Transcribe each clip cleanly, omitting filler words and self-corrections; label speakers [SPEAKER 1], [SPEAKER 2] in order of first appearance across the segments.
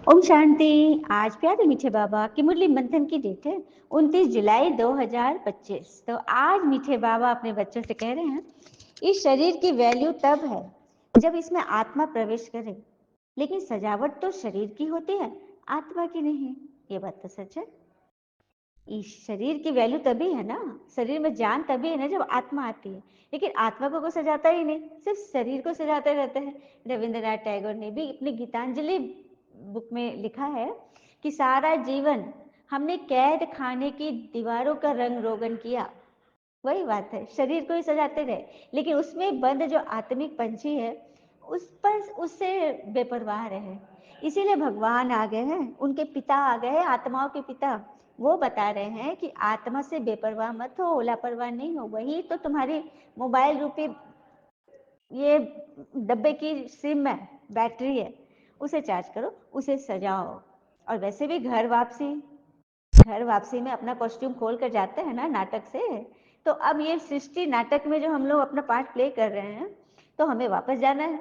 [SPEAKER 1] ओम शांति। आज प्यारे मीठे बाबा की मुरली मंथन की डेट है 29 जुलाई 2025। तो आज मीठे बाबा अपने बच्चों से कह रहे हैं, इस शरीर की वैल्यू तब है जब इसमें आत्मा प्रवेश करे, लेकिन सजावट तो शरीर की होती है, आत्मा की नहीं। ये बात तो सच है। इस शरीर की वैल्यू तभी है ना, शरीर में जान तभी है ना जब आत्मा आती है, लेकिन आत्मा को कोई सजाता ही नहीं, सिर्फ शरीर को सजाते रहते हैं। रविंद्रनाथ टैगोर ने भी अपनी गीतांजलि बुक में लिखा है कि सारा जीवन हमने कैद खाने की दीवारों का रंग रोगन किया। वही बात है, शरीर को ही सजाते रहे, लेकिन उसमें बंद जो आत्मिक पंछी है उस पर उससे बेपरवाह रहे। इसीलिए भगवान आ गए हैं, उनके पिता आ गए हैं, आत्माओं के पिता। वो बता रहे हैं कि आत्मा से बेपरवाह मत हो, लापरवाह नहीं हो। वही तो तुम्हारी मोबाइल रूपी ये डब्बे की सिम है, बैटरी है, उसे चार्ज करो, उसे सजाओ। और वैसे भी घर वापसी में अपना कॉस्ट्यूम खोल कर जाते हैं ना नाटक से। तो अब ये सृष्टि नाटक में जो हम लोग अपना पार्ट प्ले कर रहे हैं, तो हमें वापस जाना है,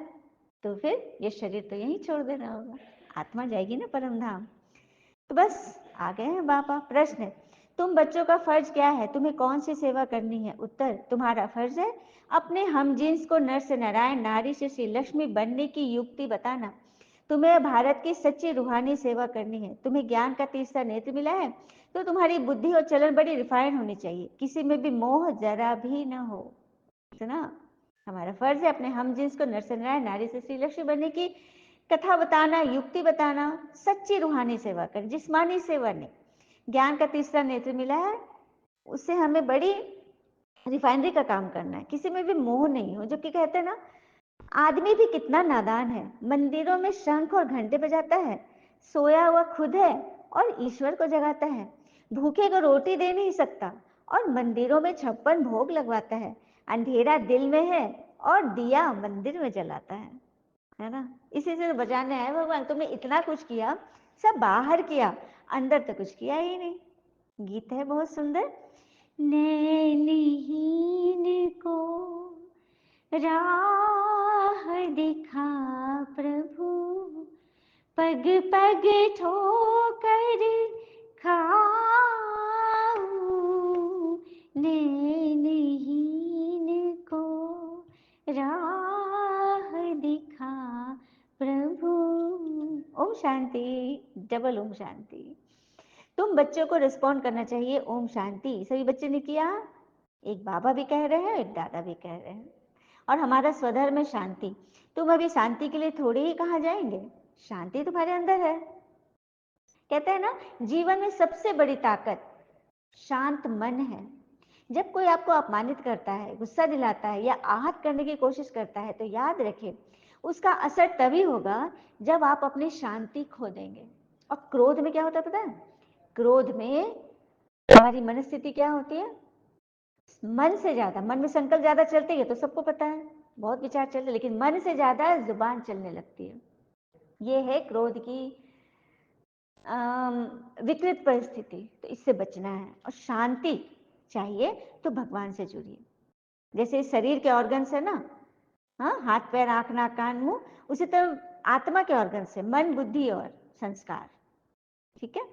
[SPEAKER 1] तो फिर ये शरीर तो यहीं छोड़ देना होगा, आत्मा जाएगी ना परम धाम। तो बस आ गए हैं बाबा। प्रश्न है, तुम बच्चों का फर्ज क्या है, तुम्हें कौन सी सेवा करनी है? उत्तर, तुम्हारा फर्ज है अपने हमजिन्स को नर से नारायण, नारी से श्री लक्ष्मी बनने की युक्ति बताना। तुम्हें भारत की सच्ची रूहानी सेवा करनी है। तुम्हें ज्ञान का तीसरा नेत्र मिला है, तो तुम्हारी बुद्धि और चलन बड़ी रिफाइन होनी चाहिए, किसी में भी मोह जरा भी न हो। सुना, हमारा फर्ज है अपने हमजिन्स को नर से नारायण, नारी से श्री लक्ष्मी बनने की कथा बताना, युक्ति बताना, सच्ची रूहानी सेवा करें, जिस्मानी सेवा नहीं। ज्ञान का तीसरा नेत्र मिला है, उससे हमें बड़ी रिफाइनरी का काम करना है, किसी में भी मोह नहीं हो। जो कि कहते हैं ना, आदमी भी कितना नादान है, मंदिरों में शंख और घंटे बजाता है, सोया हुआ खुद है और ईश्वर को जगाता है, भूखे को रोटी दे नहीं सकता और मंदिरों में 56 भोग लगवाता है, अंधेरा दिल में है और दिया मंदिर में जलाता है ना। इसी से बचाने आए भगवान। तुमने इतना कुछ किया, सब बाहर किया, अंदर तो कुछ किया ही नहीं। गीत है बहुत सुंदर, नैनहीन को राह दिखा प्रभु, पग पग ठोकर खाऊं, नैनहीन को राह दिखा प्रभु। ओम शांति, डबल ओम शांति। तुम बच्चों को रिस्पॉन्ड करना चाहिए ओम शांति। सभी बच्चे ने किया, एक बाबा भी कह रहे हैं, एक दादा भी कह रहे हैं। और हमारा स्वधर्म है शांति। तुम अभी शांति के लिए थोड़ी ही कहाँ जाएंगे, शांति तुम्हारे अंदर है। कहते हैं ना, जीवन में सबसे बड़ी ताकत शांत मन है। जब कोई आपको अपमानित करता है, गुस्सा दिलाता है या आहत करने की कोशिश करता है, तो याद रखें उसका असर तभी होगा जब आप अपनी शांति खो देंगे। और क्रोध में क्या होता है पता है? क्रोध में हमारी मनस्थिति क्या होती है, मन से ज्यादा, मन में संकल्प ज्यादा चलते हैं, तो सबको पता है, बहुत विचार चलते, लेकिन मन से ज्यादा जुबान चलने लगती है। ये है क्रोध की विकृत परिस्थिति। तो इससे बचना है और शांति चाहिए तो भगवान से जुड़िए। जैसे शरीर के ऑर्गन्स है ना, हाँ, हाथ पैर आंख नाक कान मुंह, उसी तरह आत्मा के ऑर्गन्स है, मन बुद्धि और संस्कार। ठीक है,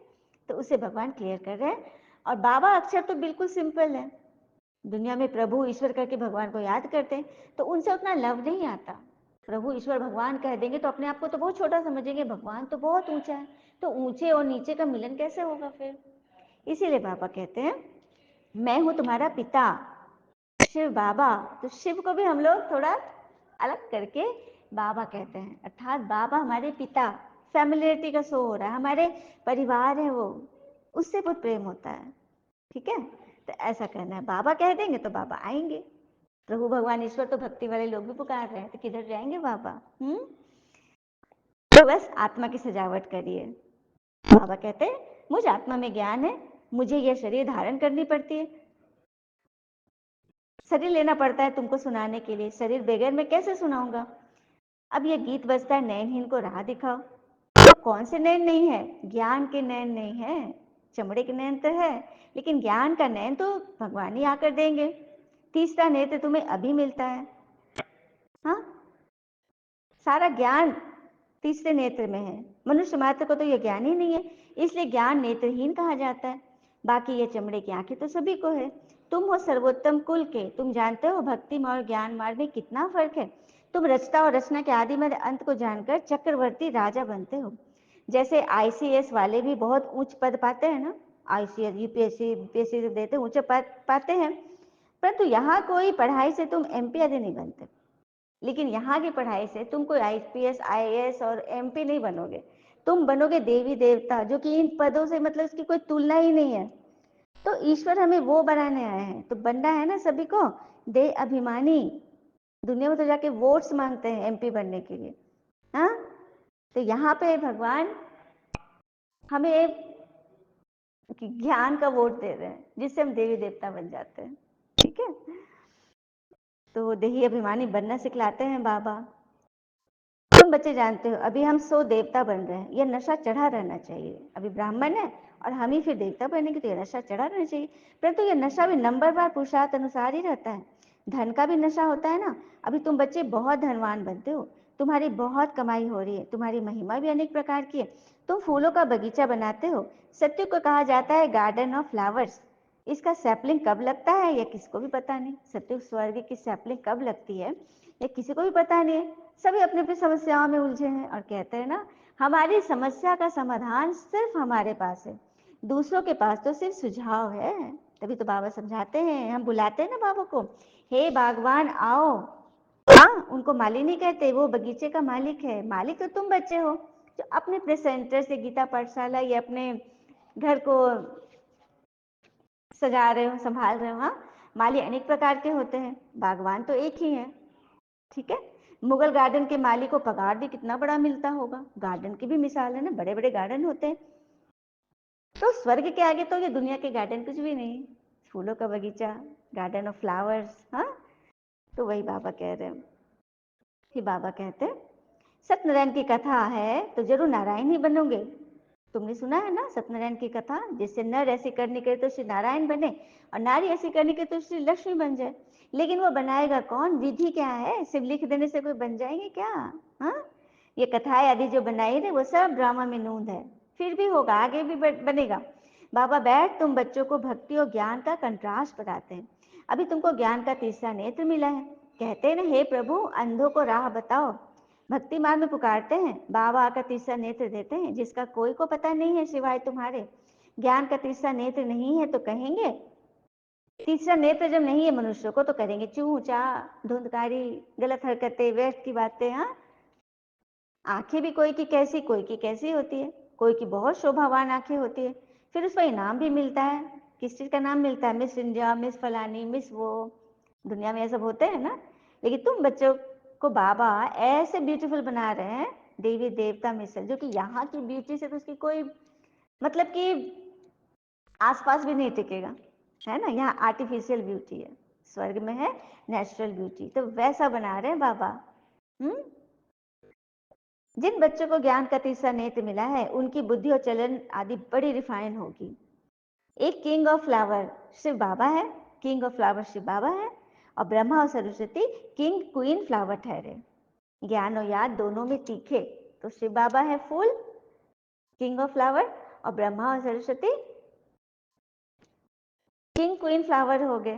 [SPEAKER 1] तो उसे भगवान क्लियर कर रहे हैं। और बाबा अक्षर तो बिल्कुल सिंपल है, दुनिया में प्रभु ईश्वर करके भगवान को याद करते हैं, तो उनसे उतना लव नहीं आता। प्रभु ईश्वर भगवान कह देंगे तो अपने आप को तो बहुत छोटा समझेंगे, भगवान तो बहुत ऊंचा है, तो ऊंचे और नीचे का मिलन कैसे होगा फिर। इसीलिए बाबा कहते हैं, मैं हूं तुम्हारा पिता शिव बाबा। तो शिव को भी हम लोग थोड़ा अलग करके बाबा कहते हैं, अर्थात बाबा हमारे पिता। फैमिलियरिटी का शो हो रहा है, हमारे परिवार है वो, उससे बहुत प्रेम होता है। ठीक है, तो ऐसा करना है, बाबा कह देंगे तो बाबा आएंगे। प्रभु भगवान ईश्वर तो भक्ति वाले लोग भी पुकार रहे हैं, तो किधर जाएंगे बाबा। तो बस आत्मा की सजावट करिए। बाबा कहते हैं, मुझे आत्मा में ज्ञान है, मुझे यह शरीर धारण करनी पड़ती है, शरीर लेना पड़ता है तुमको सुनाने के लिए, शरीर बगैर मैं कैसे सुनाऊंगा। अब ये गीत बजता है, नैनहीन को राह दिखाओ। तो कौन से नैन नहीं है? ज्ञान के नैन नहीं है, चमड़े के नैन तो है, लेकिन ज्ञान का नैन तो भगवान ही आकर देंगे। तीसरा नेत्र तुम्हें अभी मिलता है, हाँ, सारा ज्ञान तीसरे नेत्र में है। मनुष्य मात्र को तो ये ज्ञान ही नहीं है, इसलिए ज्ञान नेत्रहीन कहा जाता है। बाकी ये चमड़े की आंखें तो सभी को है। तुम हो सर्वोत्तम कुल के, तुम जानते हो भक्ति मार्ग और ज्ञान मार्ग में कितना फर्क है। तुम रचता और रचना के आदि मध्य अंत को जानकर चक्रवर्ती राजा बनते हो। जैसे आईसीएस वाले भी बहुत उच्च पद पाते हैं ना, आईसीएस यूपीएससी बीपीएससी देते ऊंचे पद पाते हैं, परंतु यहाँ कोई पढ़ाई से तुम एमपी आदि नहीं बनते। लेकिन यहाँ की पढ़ाई से तुम कोई आईपीएस आईएएस और एमपी नहीं बनोगे, तुम बनोगे देवी देवता, जो कि इन पदों से मतलब इसकी कोई तुलना ही नहीं है। तो ईश्वर हमें वो बनाने आए हैं, तो बनना है ना सभी को दे अभिमानी। दुनिया में तो जाके वोट्स मांगते हैं एमपी बनने के लिए, हाँ। तो यहाँ पे भगवान हमें एक ज्ञान का वोट दे रहे हैं, जिससे हम देवी देवता बन जाते हैं, ठीक है। तो देही अभिमानी बनना सिखलाते हैं बाबा। तुम बच्चे जानते हो अभी हम 100 देवता बन रहे हैं, यह नशा चढ़ा रहना चाहिए। अभी ब्राह्मण है और हम ही फिर देवता बनेंगे, तो यह नशा चढ़ा रहना चाहिए। परंतु यह नशा भी नंबरवार पुरुषार्थ अनुसार ही रहता है। धन का भी नशा होता है ना। अभी तुम बच्चे बहुत धनवान बनते हो, तुम्हारी बहुत कमाई हो रही है, तुम्हारी महिमा भी अनेक प्रकार की है। तुम फूलों का बगीचा बनाते हो। सत्य को कहा जाता है गार्डन ऑफ फ्लावर्स। इसका सैपलिंग कब लगता है यह किसी को भी पता नहीं। सत्य स्वर्ग की सैपलिंग कब लगती है ये किसी को भी पता नहीं है। सभी अपनी अपनी समस्याओं में उलझे हैं और कहते हैं ना, हमारी समस्या का समाधान सिर्फ हमारे पास है, दूसरों के पास तो सिर्फ सुझाव है। तभी तो बाबा समझाते हैं, हम बुलाते हैं ना बाबा को, हे बागवान आओ। हाँ, उनको माली नहीं कहते, वो बगीचे का मालिक है। मालिक तो तुम बच्चे हो, जो अपने अपने सेंटर से गीता पाठशाला या अपने घर को सजा रहे हो, संभाल रहे हो। हाँ, माली अनेक प्रकार के होते हैं, बागवान तो एक ही है, ठीक है। मुगल गार्डन के माली को पगार भी कितना बड़ा मिलता होगा, गार्डन की भी मिसाल है ना, बड़े बड़े गार्डन होते हैं। तो स्वर्ग के आगे तो ये दुनिया के गार्डन कुछ भी नहीं, फूलों का बगीचा, गार्डन ऑफ फ्लावर्स। हाँ, तो वही बाबा कह रहे हैं। फिर बाबा कहते हैं, सत्यनारायण की कथा है तो जरूर नारायण ही बनोगे। तुमने सुना है ना सत्यनारायण की कथा, जिससे नर ऐसी करने के तो श्री नारायण बने और नारी ऐसी करने के तो श्री लक्ष्मी बन जाए। लेकिन वो बनाएगा कौन, विधि क्या है, सिर्फ लिख देने से कोई बन जाएंगे क्या। हाँ, ये कथाएं आदि जो बनाई थे वो सब ड्रामा में नूंद है, फिर भी होगा, आगे भी बनेगा। बाबा बैठ तुम बच्चों को भक्ति और ज्ञान का कंट्रास्ट बताते हैं। अभी तुमको ज्ञान का तीसरा नेत्र मिला है। कहते हैं ना, हे प्रभु अंधों को राह बताओ। भक्ति मार्ग में पुकारते हैं, बाबा आकर तीसरा नेत्र देते हैं, जिसका कोई को पता नहीं है सिवाय तुम्हारे। ज्ञान का तीसरा नेत्र नहीं है तो कहेंगे, तीसरा नेत्र जब नहीं है मनुष्य को तो करेंगे चू चा, धुंधकारी, गलत हरकतें, व्यर्थ की बातें। हाँ, आंखें भी कोई की कैसी होती है, कोई की बहुत शोभावान आंखें होती है, फिर उस पर इनाम भी मिलता है। किस चीज का नाम मिलता है, मिस इंडिया, मिस फलानी, मिस वो। दुनिया में ये सब होते हैं ना। लेकिन तुम बच्चों को बाबा ऐसे ब्यूटीफुल बना रहे हैं, देवी देवता मिसल, जो कि यहाँ की ब्यूटी से तो उसकी कोई मतलब कि आसपास भी नहीं टिकेगा, है ना। यहाँ आर्टिफिशियल ब्यूटी है, स्वर्ग में है नेचुरल ब्यूटी, तो वैसा बना रहे हैं बाबा। जिन बच्चों को ज्ञान का तीसरा नेत्र मिला है उनकी बुद्धि और चलन आदि बड़ी रिफाइन होगी। एक किंग ऑफ फ्लावर शिव बाबा है, किंग ऑफ फ्लावर शिव बाबा है, और ब्रह्मा और सरस्वती किंग क्वीन फ्लावर ठहरे। ज्ञान और याद दोनों में तीखे, तो शिव बाबा है फूल, किंग ऑफ फ्लावर, और ब्रह्मा और सरस्वती किंग क्वीन फ्लावर हो गए।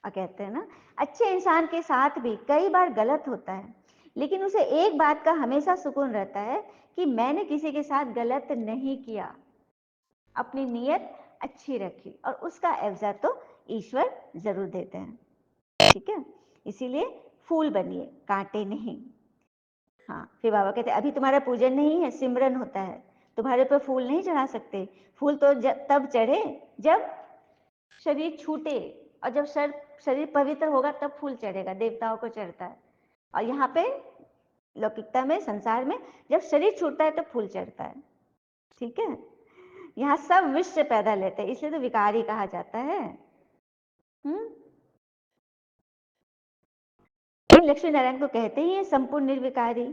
[SPEAKER 1] और कहते हैं ना, अच्छे इंसान के साथ भी कई बार गलत होता है, लेकिन उसे एक बात का हमेशा सुकून रहता है कि मैंने किसी के साथ गलत नहीं किया, अपनी नीयत अच्छी रखी, और उसका एवजा तो ईश्वर जरूर देते हैं, ठीक है। इसीलिए फूल बनिए, कांटे नहीं। हाँ, फिर बाबा कहते हैं, अभी तुम्हारा पूजन नहीं है, सिमरन होता है, तुम्हारे पर फूल नहीं चढ़ा सकते। फूल तो तब चढ़े जब शरीर छूटे, और जब शरीर पवित्र होगा तब फूल चढ़ेगा, देवताओं को चढ़ता है। और यहाँ पे लौकिकता में, संसार में, जब शरीर छूटता है तब फूल चढ़ता है, ठीक है। यहाँ सब विष से पैदा लेते हैं, इसलिए तो विकारी कहा जाता है। लक्ष्मी नारायण को कहते ही है संपूर्ण निर्विकारी।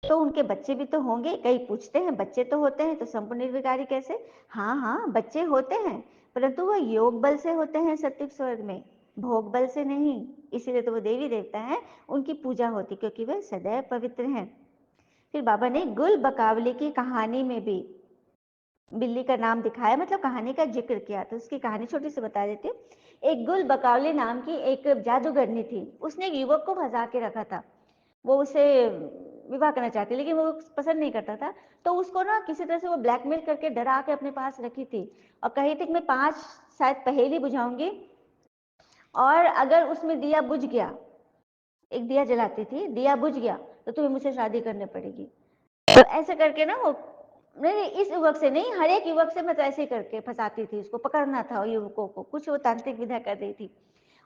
[SPEAKER 1] तो उनके बच्चे भी तो होंगे, कई पूछते हैं बच्चे तो होते हैं तो संपूर्ण निर्विकारी कैसे। हाँ हाँ, बच्चे होते हैं, परंतु वो योग बल से होते हैं सत्युग स्वर्ग में, भोग बल से नहीं। इसीलिए तो वो देवी देवता हैं, उनकी पूजा होती, क्योंकि वे सदैव पवित्र हैं। फिर बाबा ने गुल बकावली की कहानी में भी बिल्ली का नाम दिखाया, मतलब कहानी का जिक्र किया। तो उसकी कहानी छोटी सी बता देती हूँ। एक गुल बकावली नाम की एक जादूगरनी थी। उसने एक युवक को फंसा के रखा था। वो उसे विवाह करना चाहती, लेकिन वो पसंद नहीं करता था। तो उसको ना किसी तरह से वो ब्लैकमेल करके डरा के अपने पास रखी थी और कही थी कि मैं 5 शायद पहेली बुझाऊंगी, और अगर उसमें दिया बुझ गया, एक दिया जलाती थी, दिया बुझ गया तो तुम्हें मुझसे शादी करनी पड़ेगी। तो ऐसे करके ना वो, नहीं इस युवक से नहीं, हर एक युवक से मैं तो ऐसे ही करके फंसाती थी। उसको पकड़ना था युवकों को, कुछ वो तांत्रिक विद्या कर रही थी।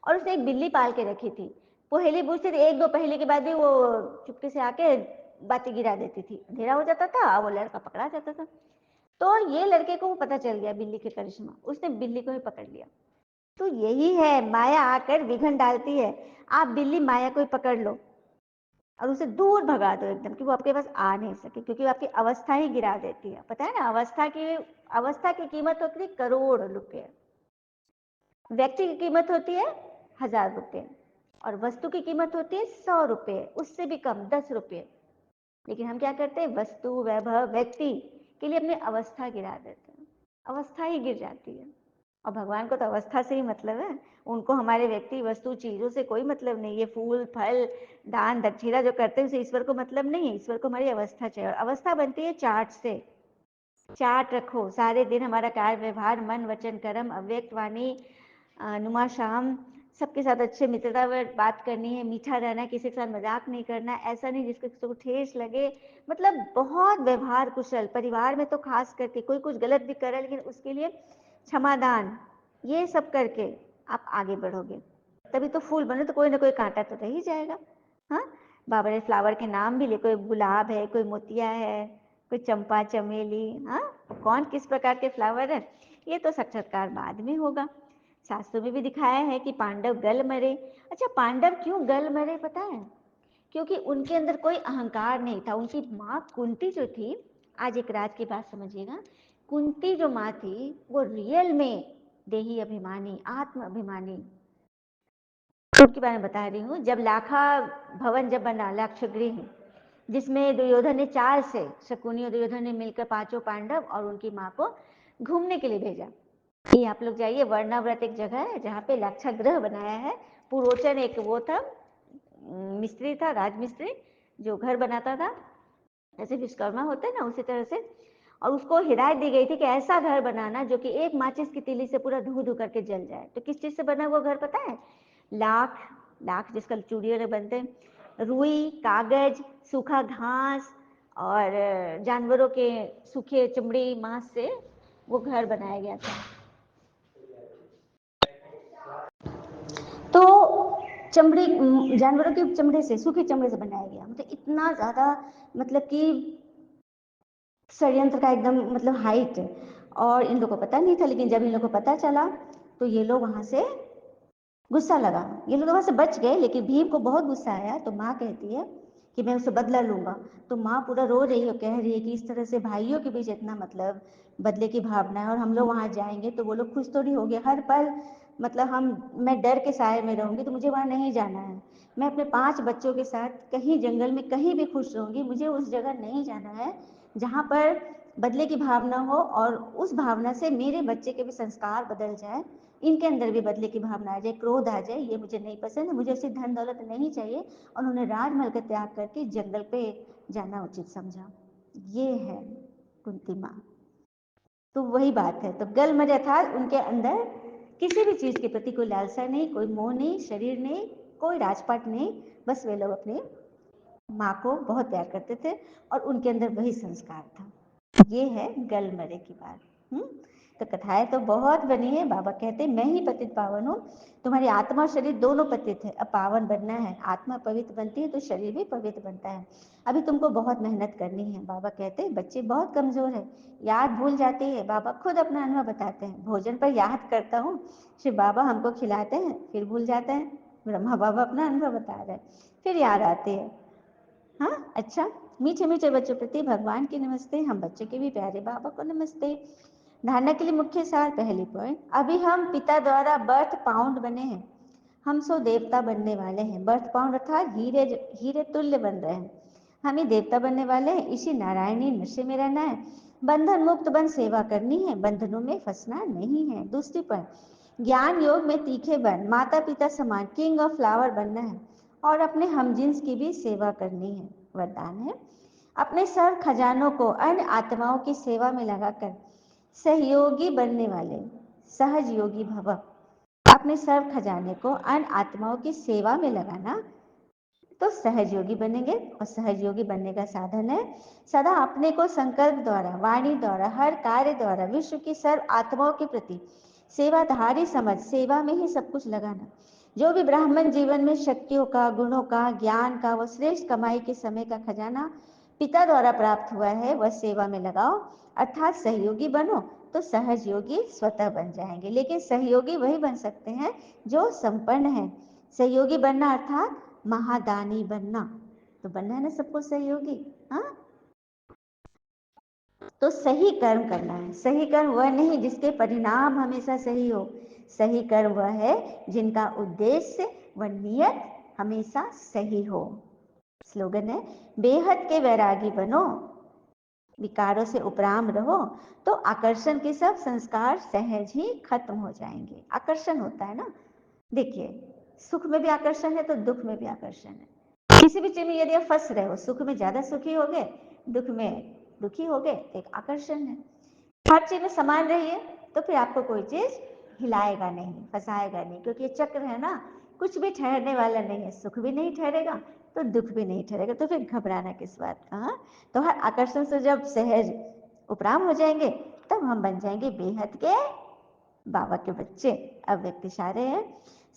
[SPEAKER 1] और उसने एक बिल्ली पाल के रखी थी। पहेली पूछती थी, 1-2 पहेली के बाद भी वो चुपके से आके बातें गिरा देती थी। अंधेरा हो जाता था, वो लड़का पकड़ा जाता था। तो ये लड़के को वो पता चल गया बिल्ली के करिश्मा, उसने बिल्ली को ही पकड़ लिया। तो यही है, माया आकर विघन डालती है। आप बिल्ली माया को ही पकड़ लो और उसे दूर भगा दो एकदम, कि वो आपके पास आ नहीं सके, क्योंकि वो आपकी अवस्था ही गिरा देती है। पता है ना, अवस्था की कीमत होती है करोड़ रुपए, व्यक्ति की कीमत होती है 1000 रुपये, और वस्तु की कीमत होती है 100 रुपये, उससे भी कम 10 रुपये। लेकिन हम क्या करते हैं, वस्तु वैभव व्यक्ति के लिए अपनी अवस्था गिरा देते हैं, अवस्था ही गिर जाती है। और भगवान को तो अवस्था से ही मतलब है, उनको हमारे व्यक्ति वस्तु चीजों से कोई मतलब नहीं। ये फूल फल दान दक्षिणा जो करते हैं उसे ईश्वर को मतलब नहीं है, ईश्वर को हमारी अवस्था चाहिए। और अवस्था बनती है चार्ट से। चार्ट रखो, सारे दिन हमारा कार्य व्यवहार मन वचन कर्म अव्यक्त वाणी नुमा शाम, सबके साथ अच्छे मित्रता बात करनी है, मीठा रहना है, किसी के साथ मजाक नहीं करना, ऐसा नहीं जिसको किसी को ठेस लगे, मतलब बहुत व्यवहार कुशल। परिवार में तो खास करके कोई कुछ गलत भी करे लेकिन उसके लिए क्षमादान, ये सब करके आप आगे बढ़ोगे। तभी तो फूल बने, तो कोई ना कोई कांटा तो रह ही जाएगा। हाँ, बाबा ने फ्लावर के नाम भी लिए, कोई गुलाब है, कोई मोतिया है, कोई चंपा चमेली। हाँ, कौन किस प्रकार के फ्लावर है ये तो साक्षात्कार बाद में होगा। शास्त्रों में भी दिखाया है कि पांडव गल मरे। अच्छा, पांडव क्यों गल मरे पता है? क्योंकि उनके अंदर कोई अहंकार नहीं था। उनकी माँ कुंती जो थी, आज एक राज की बात समझिएगा, कुंती जो माँ थी वो रियल में देही अभिमानी, आत्म अभिमानी, उनके बारे में बता रही हूँ। जब लाखा भवन जब बना, लाक्षगृह, जिसमें दुर्योधन ने 4 से, शकुनी और दुर्योधन ने मिलकर 5 पांडव और उनकी माँ को घूमने के लिए भेजा। ये आप लोग जाइए, वर्णाव्रत एक जगह है जहाँ पे लाक्षागृह बनाया है। पुरोचन एक वो था, मिस्त्री था, राजमिस्त्री, जो घर बनाता था, जैसे विश्वकर्मा होते हैं ना उसी तरह से। और उसको हिदायत दी गई थी कि ऐसा घर बनाना जो कि एक माचिस की तीली से पूरा धू धू करके जल जाए। तो किस चीज से बना हुआ घर पता है? लाख, लाख जिसका चूड़ियों बनते हैं, रुई, कागज, सूखा घास और जानवरों के सूखे चमड़ी मांस से वो घर बनाया गया था। तो चमड़ी, जानवरों के चमड़े से, सूखे चमड़े से बनाया गया। मतलब इतना ज्यादा, मतलब कि षड्यंत्र का एकदम मतलब हाइट। और इन लोगों को पता नहीं था, लेकिन जब इन लोगों को पता चला तो ये लोग वहां से, गुस्सा लगा, ये लोग वहां से बच गए। लेकिन भीम को बहुत गुस्सा आया, तो माँ कहती है कि मैं उससे बदला लूंगा। तो माँ पूरा रो रही है, कह रही है कि इस तरह से भाइयों के बीच इतना मतलब बदले की भावना है, और हम लोग वहां जाएंगे तो वो लोग खुश थोड़ी होंगे। हर पल मतलब मैं डर के साए में रहूंगी, तो मुझे वहां नहीं जाना है। मैं अपने 5 बच्चों के साथ कहीं जंगल में कहीं भी खुश रहूंगी, मुझे उस जगह नहीं जाना है जहाँ पर बदले की भावना हो, और उस भावना से मेरे बच्चे के भी संस्कार बदल जाए, इनके अंदर भी बदले की भावना आ जाए, क्रोध आ जाए। ये मुझे नहीं पसंद है, मुझे ऐसी धन दौलत नहीं चाहिए। और उन्होंने राजमहल का त्याग करके जंगल पे जाना उचित समझा। ये है कुंती माँ। तो वही बात है, तो गल मरे था उनके अंदर किसी भी चीज के प्रति कोई लालसा नहीं, कोई मोह नहीं, शरीर नहीं, कोई राजपाट नहीं। बस वे लोग अपने माँ को बहुत प्यार करते थे और उनके अंदर वही संस्कार था। ये है गल मरे की बात। तो कथाएं तो बहुत बनी है। बाबा कहते मैं ही पतित पावन हूँ, तुम्हारी आत्मा और शरीर दोनों पतित है, अब पावन बनना है। आत्मा पवित्र बनती है तो शरीर भी पवित्र बनता है। अभी तुमको बहुत मेहनत करनी है। बाबा कहते बच्चे बहुत कमजोर है, याद भूल जाती है। बाबा खुद अपना अनुभव बताते हैं, भोजन पर याद करता हूँ, शिव बाबा हमको खिलाते हैं फिर भूल जाते हैं। ब्रह्मा बाबा अपना अनुभव बता रहे हैं, फिर याद आती है। हाँ, अच्छा, मीठे मीठे बच्चों प्रति भगवान की नमस्ते, हम बच्चों के भी प्यारे बाबा को नमस्ते। धारणा के लिए मुख्य सार, पहली पॉइंट, अभी हम पिता द्वारा बर्थ पाउंड बने हैं, हम सो देवता बनने वाले हैं। बर्थ पाउंड अर्थात हीरे, हीरे तुल्य बन रहे हैं। हम ही देवता बनने वाले हैं, इसी नारायणी नशे में रहना है, बंधन मुक्त बन सेवा करनी है, बंधनों में फंसना नहीं है। दूसरी पॉइंट, ज्ञान योग में तीखे बन, माता पिता समान किंग ऑफ फ्लावर बनना है और अपने हमजिन्स की भी सेवा करनी है। वरदान है, अपने सर्व खजानों को अन्य आत्माओं की सेवा में लगाकर सहयोगी बनने वाले सहज योगी भव। अपने सर्व खजाने को अन्य आत्माओं की सेवा में लगाना तो सहजयोगी बनेंगे, और सहजयोगी बनने का साधन है सदा अपने को संकल्प द्वारा, वाणी द्वारा, हर कार्य द्वारा विश्व की सर्व आत्माओं के प्रति सेवाधारी समझ सेवा में ही सब कुछ लगाना। जो भी ब्राह्मण जीवन में शक्तियों का, गुणों का, ज्ञान का व श्रेष्ठ कमाई के समय का खजाना पिता द्वारा प्राप्त हुआ है वह सेवा में लगाओ, अर्थात सहयोगी बनो तो सहजयोगी स्वतः बन जाएंगे। लेकिन सहयोगी वही बन सकते हैं जो संपन्न है। सहयोगी बनना अर्थात महादानी बनना, तो बनना है ना सबको सहयोगी। हाँ, तो सही कर्म करना है। सही कर्म वह नहीं जिसके परिणाम हमेशा सही हो, सही कर्म वह है जिनका उद्देश्य व नियत हमेशा सही हो। स्लोगन है, बेहद के वैरागी बनो, विकारों से उपराम रहो तो आकर्षण के सब संस्कार सहज ही खत्म हो जाएंगे। आकर्षण होता है ना, देखिए सुख में भी आकर्षण है तो दुख में भी आकर्षण है। किसी भी चीज में यदि आप फंस रहे हो, सुख में ज्यादा सुखी हो गए, दुख में दुखी हो गए, एक आकर्षण है। हर चीज में समान रहिए तो फिर आपको कोई चीज हिलाएगा नहीं, फंसाएगा नहीं, क्योंकि ये चक्र है ना, कुछ भी ठहरने वाला नहीं है। सुख भी नहीं ठहरेगा तो दुख भी नहीं ठहरेगा, तो फिर घबराना किस बात का। हाँ, तो हर आकर्षण से जब सहज उपराम हो जाएंगे तब हम बन जाएंगे बेहद के बाबा के बच्चे। अब व्यक्ति इशारे हैं,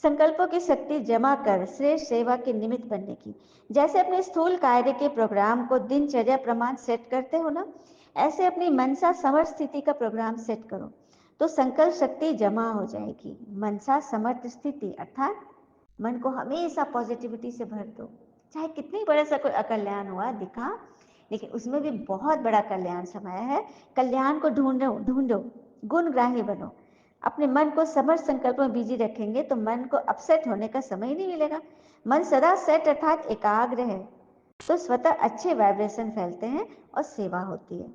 [SPEAKER 1] संकल्पों की शक्ति जमा कर श्रेष्ठ सेवा के निमित्त बनने की। जैसे अपने स्थूल कार्य के प्रोग्राम को दिनचर्या प्रमाण सेट करते हो ना, ऐसे अपनी मनसा समर्थ स्थिति का प्रोग्राम सेट करो तो संकल्प शक्ति जमा हो जाएगी। मनसा समर्थ स्थिति अर्थात मन को हमेशा पॉजिटिविटी से भर दो। चाहे कितनी बड़ा सा कोई अकल्याण हुआ दिखा, लेकिन उसमें भी बहुत बड़ा कल्याण समाया है। कल्याण को ढूंढो ढूंढो, गुणग्राही बनो। अपने मन को समर्थ संकल्प में बिजी रखेंगे तो मन को अपसेट होने का समय ही नहीं मिलेगा। मन सदा सेट अर्थात एकाग्र है तो स्वतः अच्छे वाइब्रेशन फैलते हैं और सेवा होती है।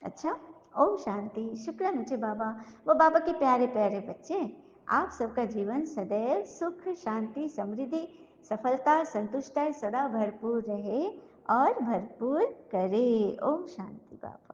[SPEAKER 1] अच्छा, ओम शांति। शुक्र है मुझे बाबा, वो बाबा के प्यारे प्यारे बच्चे, आप सबका जीवन सदैव सुख शांति समृद्धि सफलता संतुष्टि सदा भरपूर रहे और भरपूर करे। ओम शांति बाबा।